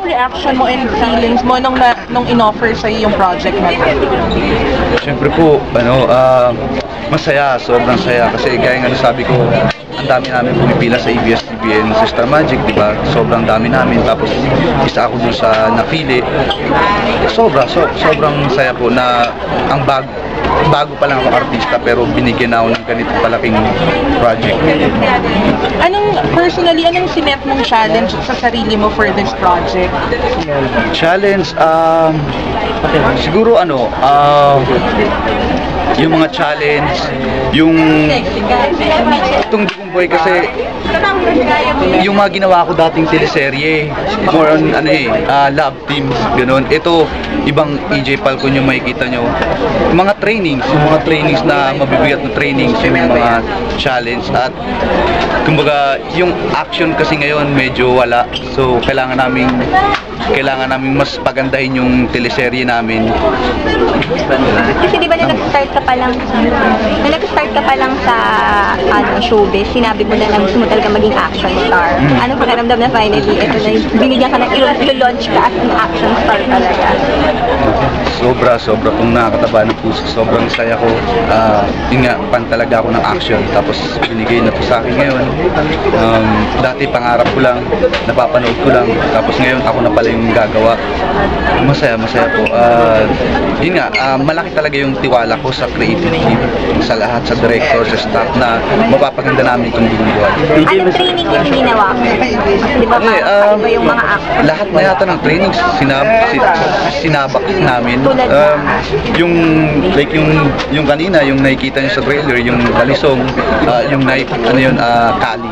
anong reaction mo and feelings mo nung in-offer sa'yo yung project na ito? Siyempre po, masaya, sobrang saya kasi gaya nga sabi ko, ang dami namin pumipila sa ABS-CBN sa Star Magic, di ba? Sobrang dami namin, tapos isa ako dun sa napili. Sobrang saya po na ang bago pa lang ako artista pero binigyan ako ng ganito palaking project. Personally, anong sinet mong challenge sa sarili mo for this project? Challenge, siguro yung mga challenge, itong Dugong Buhay kasi yung mga ginawa ko dating teleserye, more on love teams, gano'n. Ito, ibang EJ Falcon yung makikita nyo. Mga trainings na mabibigat na trainings, yung mga challenge at kumbaga yung action kasi ngayon medyo wala. So kailangan namin mas pagandahin yung teleserye namin. Kasi di ba nag-start ka pa lang sa showbiz, sinabi mo na gusto mo talaga maging action star. Anong pakiramdam na finally, ito na binigyan ka na i-launch ka as an action star talaga? Sobra kung nakakataba ng puso. Sobrang saya ko. Yun nga, fan talaga ako ng action. Tapos binigay na to sa akin ngayon. Dati pangarap ko lang, napapanood ko lang. Tapos ngayon ako na pala yung gagawa. Masaya po. Yun nga, malaki talaga yung tiwala ko sa creative team, sa lahat, sa director, sa staff na mapapaganda namin itong Dugong Buhay. Anong training yung ginawa mo? Di ba iba yung mga actors? Lahat na yata ng trainings sinabak namin. Yung kanina, yung nakikita niyo sa trailer, yung kalisong, yung knife, kali.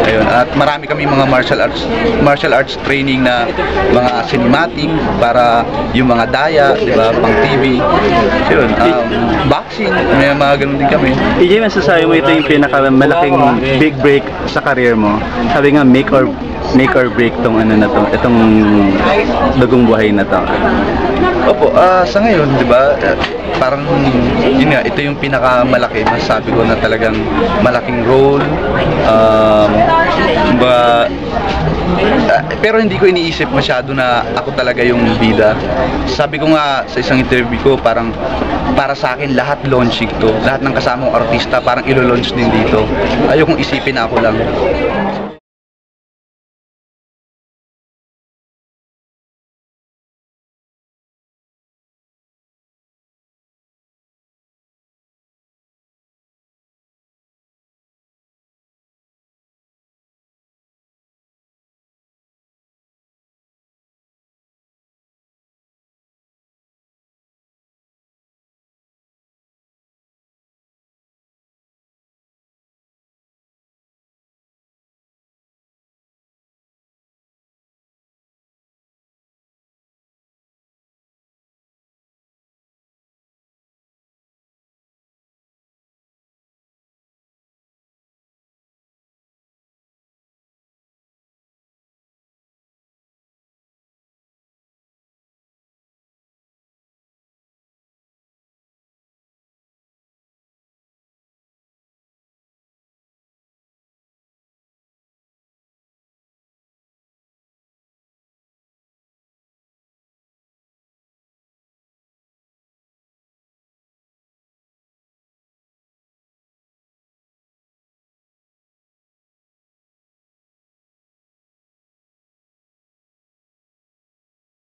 Ayun. At marami kami mga martial arts training na mga cinematic para yung mga daya, di ba, pang TV. Yun. Boxing, may mga ganun din kami. EJ, masasabi mo ito yung pinakamalaking big break sa career mo? Sabi nga, make or break itong Dugong Buhay na to. Opo, sa ngayon, di ba, parang yun nga, ito yung pinakamalaki, masasabi ko na talagang malaking role. Pero hindi ko iniisip masyado na ako talaga yung bida. Sabi ko nga sa isang interview ko, parang para sa akin lahat launching to, lahat ng kasamang artista parang ilo-launch din dito. Ayokong isipin na ako lang.